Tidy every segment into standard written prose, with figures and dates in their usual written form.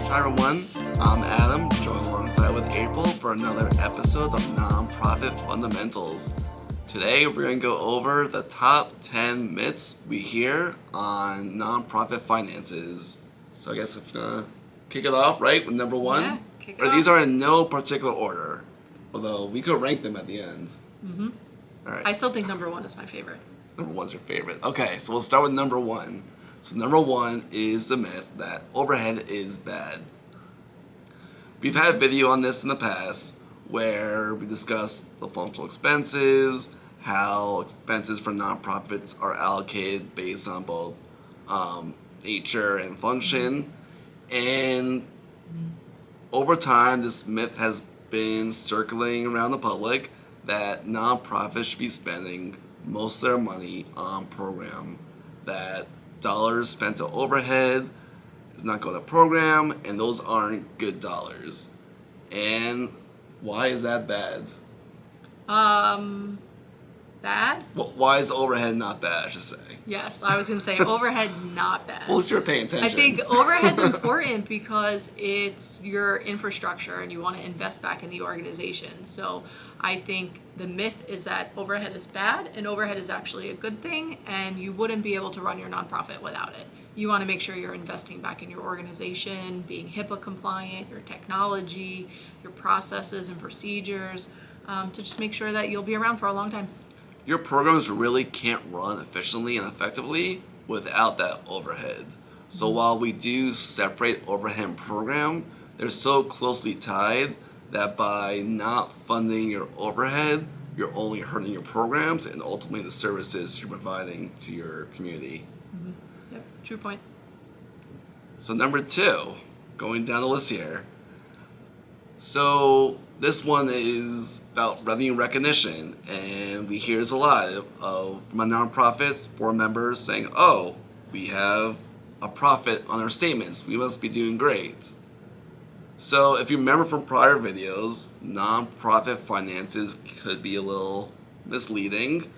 Hi everyone, I'm Adam, joined alongside with April for another episode of Nonprofit Fundamentals. Today we're going to go over the top 10 myths we hear on nonprofit finances. So I guess if you're going to kick it off, right, with number one? Yeah, kick it or off. These are in no particular order, although we could rank them at the end. Mm-hmm. All right. I still think number one is my favorite. Number one's your favorite. Okay, so we'll start with number one. So number one is the myth that overhead is bad. We've had a video on this in the past where we discussed the functional expenses, how expenses for nonprofits are allocated based on both nature and function. And over time, this myth has been circulating around the public that nonprofits should be spending most of their money on program, that dollars spent to overhead is not going to program, and those aren't good dollars. And why is that bad? Bad? Well, why is overhead not bad, I should say? Yes, I was going to say overhead not bad. Well, you're paying attention. I think overhead's important because it's your infrastructure and you want to invest back in the organization. So I think the myth is that overhead is bad and overhead is actually a good thing, and you wouldn't be able to run your nonprofit without it. You want to make sure you're investing back in your organization, being HIPAA compliant, your technology, your processes and procedures, to just make sure that you'll be around for a long time. Your programs really can't run efficiently and effectively without that overhead. So while we do separate overhead and program, they're so closely tied that by not funding your overhead, you're only hurting your programs and ultimately the services you're providing to your community. Mm-hmm. Yep, true point. So number two, going down the list here. So this one is about revenue recognition, and we hear this a lot of from my nonprofits, board members saying, oh, we have a profit on our statements, we must be doing great. So if you remember from prior videos, nonprofit finances could be a little misleading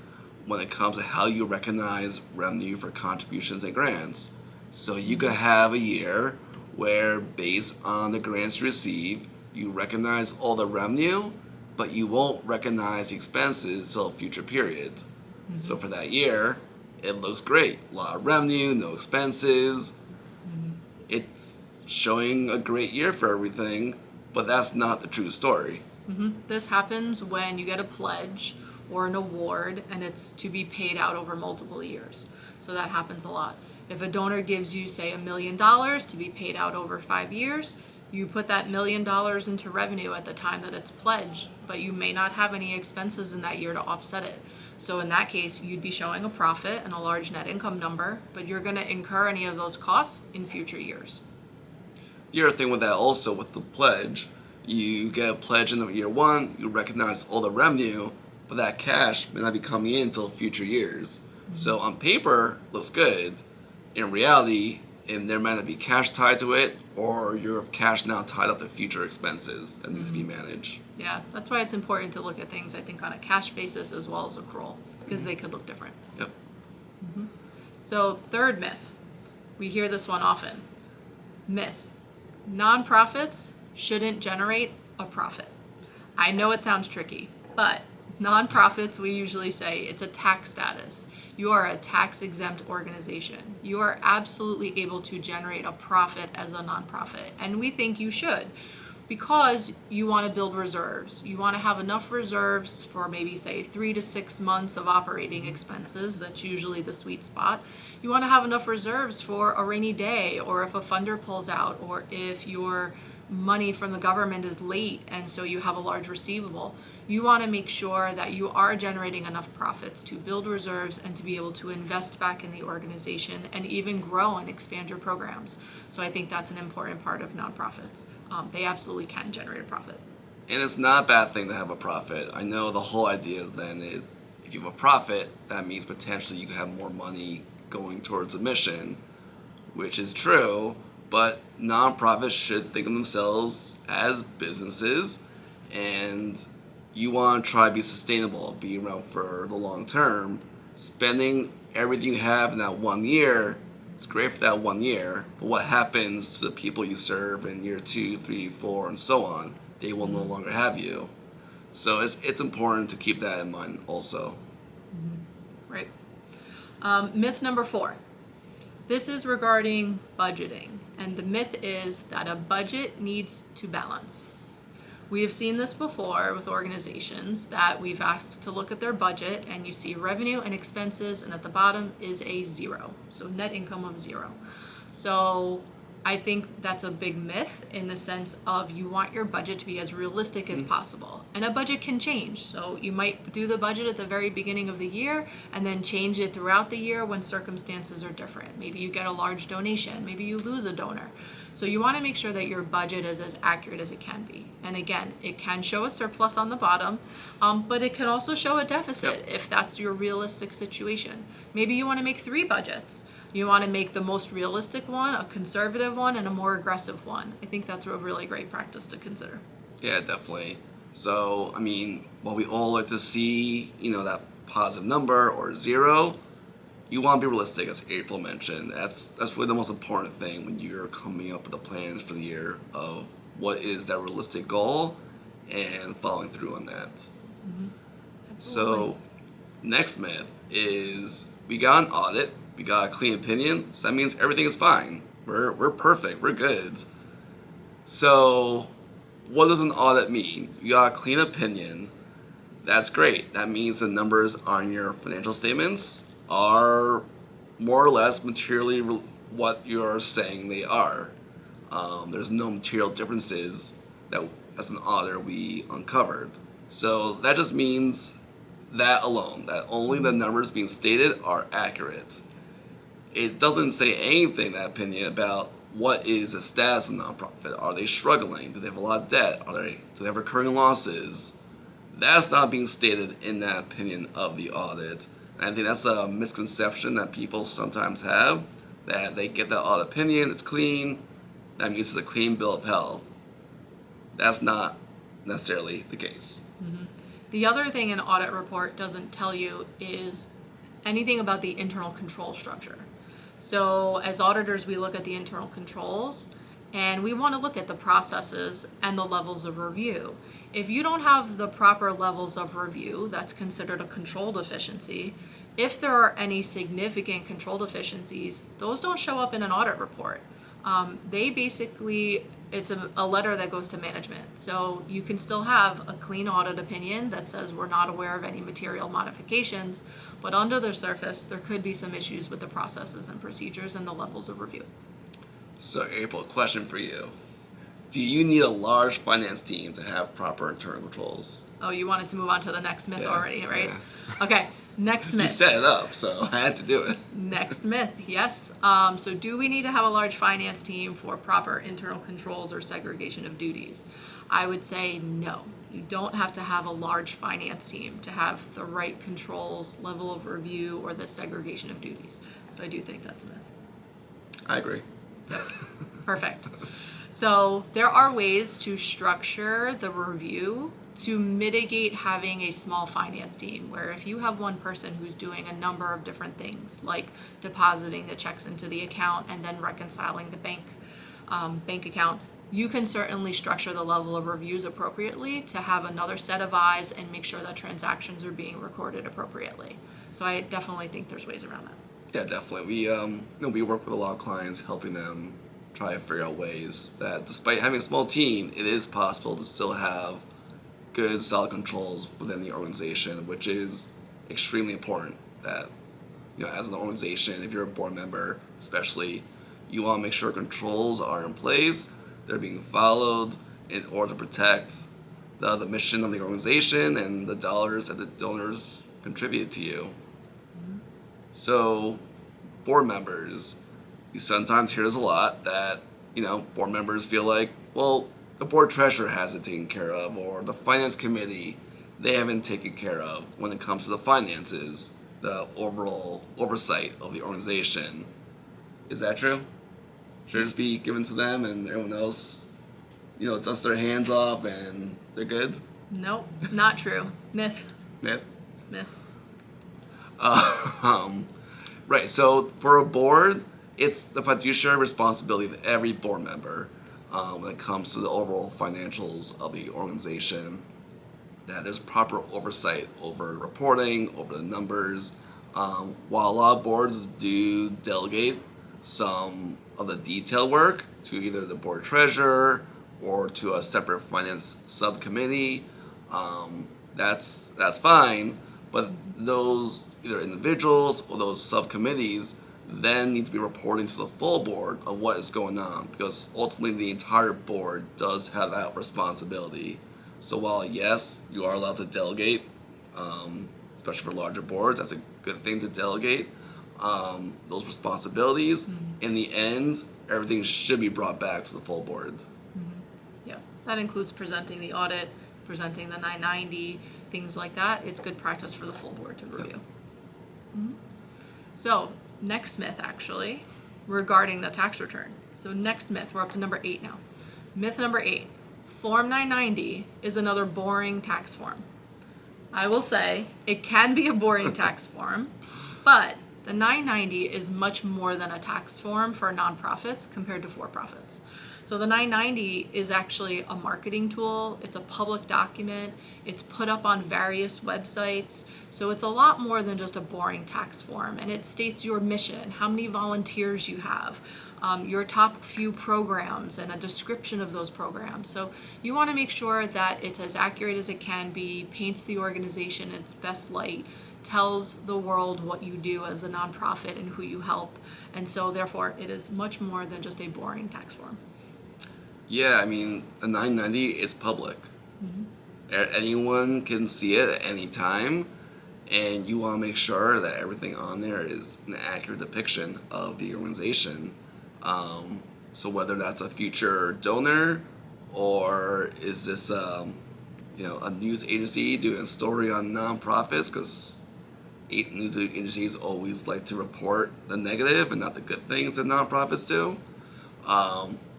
when it comes to how you recognize revenue for contributions and grants. So you could have a year where, based on the grants you receive, you recognize all the revenue, but you won't recognize the expenses till a future period. Mm-hmm. So for that year, it looks great. A lot of revenue, no expenses. Mm-hmm. It's showing a great year for everything, but that's not the true story. Mm-hmm. This happens when you get a pledge or an award and it's to be paid out over multiple years. So that happens a lot. If a donor gives you, say, $1 million to be paid out over 5 years, you put that $1 million into revenue at the time that it's pledged, but you may not have any expenses in that year to offset it. So in that case, you'd be showing a profit and a large net income number, but you're going to incur any of those costs in future years. The other thing with that also, with the pledge, you get a pledge in year one, you recognize all the revenue, but that cash may not be coming in until future years. Mm-hmm. So on paper, looks good. In reality, and there might not be cash tied to it, or your cash now tied up to future expenses that needs to be managed. Yeah, that's why it's important to look at things, I think, on a cash basis as well as accrual, because they could look different. Yep. Mm-hmm. So, third myth. We hear this one often. Myth. Nonprofits shouldn't generate a profit. I know it sounds tricky, but nonprofits, we usually say it's a tax status. You are a tax-exempt organization. You are absolutely able to generate a profit as a nonprofit, and we think you should, because you want to build reserves. You want to have enough reserves for maybe, say, 3 to 6 months of operating expenses. That's usually the sweet spot. You want to have enough reserves for a rainy day, or if a funder pulls out, or if your money from the government is late and so you have a large receivable. You want to make sure that you are generating enough profits to build reserves and to be able to invest back in the organization and even grow and expand your programs. So I think that's an important part of nonprofits. They absolutely can generate a profit. And it's not a bad thing to have a profit. I know the whole idea is if you have a profit, that means potentially you can have more money going towards a mission, which is true, but nonprofits should think of themselves as businesses, and you want to try to be sustainable, be around for the long term. Spending everything you have in that 1 year It's great for that 1 year, but what happens to the people you serve in year 2, 3, 4, and so on? They will no longer have you. So it's important to keep that in mind also. Right. Myth number 4. This is regarding budgeting, and the myth is that a budget needs to balance. We have seen this before with organizations that we've asked to look at their budget, and you see revenue and expenses, and at the bottom is a 0, so net income of 0. So I think that's a big myth in the sense of you want your budget to be as realistic as possible. And a budget can change. So you might do the budget at the very beginning of the year and then change it throughout the year when circumstances are different. Maybe you get a large donation. Maybe you lose a donor. So you want to make sure that your budget is as accurate as it can be. And again, it can show a surplus on the bottom, but it can also show a deficit if that's your realistic situation. Maybe you want to make 3 budgets. You want to make the most realistic one, a conservative one, and a more aggressive one. I think that's a really great practice to consider. Yeah, definitely. So, I mean, while we all like to see, that positive number or 0, you want to be realistic, as April mentioned. That's really the most important thing when you're coming up with the plans for the year of what is that realistic goal and following through on that. Mm-hmm. So, next myth is we got an audit. We got a clean opinion, so that means everything is fine. We're perfect. We're good. So, what does an audit mean? You got a clean opinion. That's great. That means the numbers on your financial statements are more or less materially what you're saying they are. There's no material differences that, as an auditor, we uncovered. So that just means that alone, that only the numbers being stated are accurate. It doesn't say anything, that opinion, about what is the status of a nonprofit. Are they struggling? Do they have a lot of debt? Do they have recurring losses? That's not being stated in that opinion of the audit. And I think that's a misconception that people sometimes have, that they get that audit opinion, it's clean, that means it's a clean bill of health. That's not necessarily the case. Mm-hmm. The other thing an audit report doesn't tell you is anything about the internal control structure. So as auditors, we look at the internal controls and we want to look at the processes and the levels of review. If you don't have the proper levels of review, that's considered a control deficiency. If there are any significant control deficiencies, those don't show up in an audit report. It's a letter that goes to management. So you can still have a clean audit opinion that says we're not aware of any material modifications, but under the surface, there could be some issues with the processes and procedures and the levels of review. So, April, question for you. Do you need a large finance team to have proper internal controls? Oh, you wanted to move on to the next myth already, right? Yeah. Okay, next myth. You set it up, so I had to do it. Next myth, yes. So do we need to have a large finance team for proper internal controls or segregation of duties? I would say no. You don't have to have a large finance team to have the right controls, level of review, or the segregation of duties. So I do think that's a myth. I agree. Perfect. So there are ways to structure the review to mitigate having a small finance team, where if you have one person who's doing a number of different things, like depositing the checks into the account and then reconciling the bank account, you can certainly structure the level of reviews appropriately to have another set of eyes and make sure that transactions are being recorded appropriately. So I definitely think there's ways around that. Yeah, definitely. We work with a lot of clients, helping them try to figure out ways that, despite having a small team, it is possible to still have good, solid controls within the organization, which is extremely important. That, as an organization, if you're a board member, especially, you want to make sure controls are in place, they're being followed in order to protect the mission of the organization and the dollars that the donors contribute to you. Mm-hmm. So, board members, you sometimes hear this a lot, that, board members feel like, well, the board treasurer has it taken care of, or the finance committee, they haven't taken care of when it comes to the finances, the overall oversight of the organization. Is that true? Should it just be given to them and everyone else, dusts their hands off and they're good? Nope, not true. Myth. Myth? Myth. Right, so for a board, it's the fiduciary responsibility of every board member when it comes to the overall financials of the organization, that there's proper oversight over reporting, over the numbers. While a lot of boards do delegate some of the detail work to either the board treasurer or to a separate finance subcommittee, that's fine. But those either individuals or those subcommittees then need to be reporting to the full board of what is going on, because ultimately the entire board does have that responsibility. So while yes, you are allowed to delegate, especially for larger boards, that's a good thing to delegate those responsibilities. In the end, everything should be brought back to the full board. Yeah, that includes presenting the audit, presenting the 990, things like that. It's good practice for the full board to review. So, next myth actually, regarding the tax return. So next myth, we're up to number 8 now. Myth number 8, Form 990 is another boring tax form. I will say, it can be a boring tax form, but the 990 is much more than a tax form for nonprofits compared to for-profits. So the 990 is actually a marketing tool. It's a public document. It's put up on various websites. So it's a lot more than just a boring tax form. And it states your mission, how many volunteers you have, your top few programs, and a description of those programs. So you want to make sure that it's as accurate as it can be, paints the organization in its best light, tells the world what you do as a nonprofit and who you help. And so therefore it is much more than just a boring tax form. Yeah, I mean, the 990 is public. Anyone can see it at any time, and you want to make sure that everything on there is an accurate depiction of the organization. So whether that's a future donor, or is this a news agency doing a story on nonprofits, because news agencies always like to report the negative and not the good things that nonprofits do.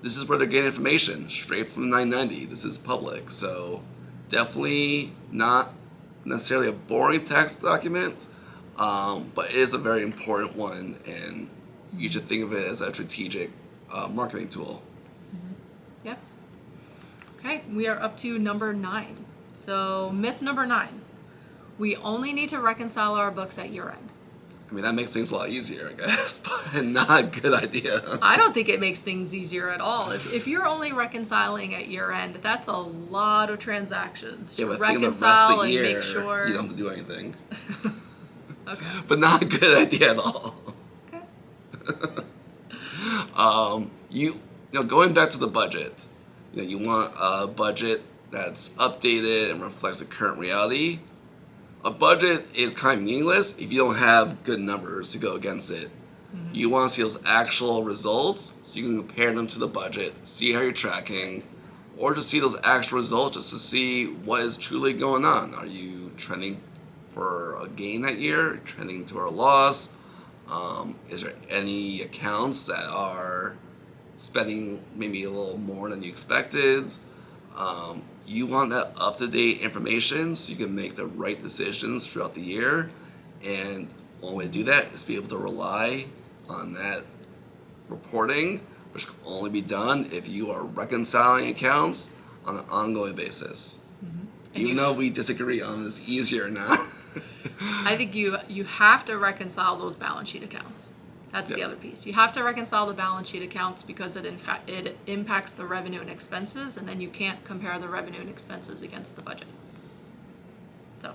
This is where they're getting information straight from 990. This is public, so definitely not necessarily a boring tax document, but it is a very important one, and you should think of it as a strategic marketing tool. Yep. Okay, we are up to number 9. So myth number 9, we only need to reconcile our books at year end. I mean, that makes things a lot easier, I guess, but not a good idea. I don't think it makes things easier at all. If you're only reconciling at year end, that's a lot of transactions to reconcile and make sure. You don't have to do anything. Okay. But not a good idea at all. Okay. Going back to the budget, you want a budget that's updated and reflects the current reality. A budget is kind of meaningless if you don't have good numbers to go against it. You want to see those actual results so you can compare them to the budget, see how you're tracking, or just see those actual results just to see what is truly going on. Are you trending for a gain that year, trending to a loss? Is there any accounts that are spending maybe a little more than you expected? You want that up-to-date information so you can make the right decisions throughout the year. And the only way to do that is to be able to rely on that reporting, which can only be done if you are reconciling accounts on an ongoing basis. Even though we disagree on this easier or not. I think you have to reconcile those balance sheet accounts. That's the other piece. You have to reconcile the balance sheet accounts because it impacts the revenue and expenses, and then you can't compare the revenue and expenses against the budget. So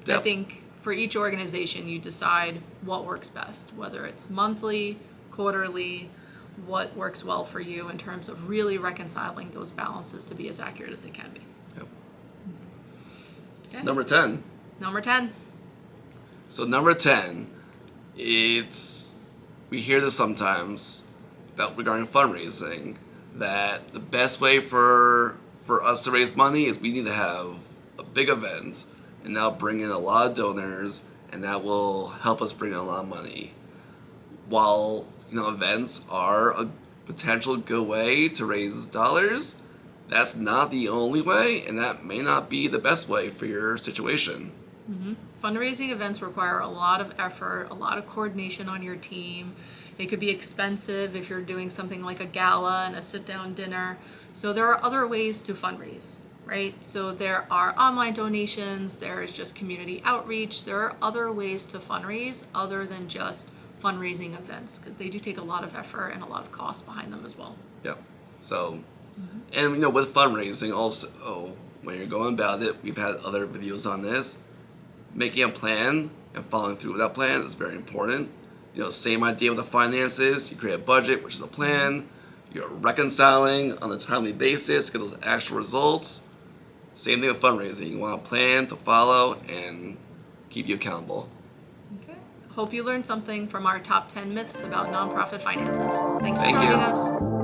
I think for each organization, you decide what works best, whether it's monthly, quarterly, what works well for you in terms of really reconciling those balances to be as accurate as they can be. Yep. Okay. It's number 10. Number 10. So number 10, we hear this sometimes regarding fundraising, that the best way for us to raise money is we need to have a big event, and that'll bring in a lot of donors, and that will help us bring in a lot of money. While events are a potential good way to raise dollars, that's not the only way, and that may not be the best way for your situation. Fundraising events require a lot of effort, a lot of coordination on your team. It could be expensive if you're doing something like a gala and a sit-down dinner. So there are other ways to fundraise, right? So there are online donations, there's just community outreach. There are other ways to fundraise other than just fundraising events, because they do take a lot of effort and a lot of cost behind them as well. Yeah. So, and with fundraising also, when you're going about it, we've had other videos on this. Making a plan and following through with that plan is very important. Same idea with the finances. You create a budget, which is a plan. You're reconciling on a timely basis, get those actual results. Same thing with fundraising. You want a plan to follow and keep you accountable. Okay. Hope you learned something from our top 10 myths about nonprofit finances. Thanks for Thank joining you. us.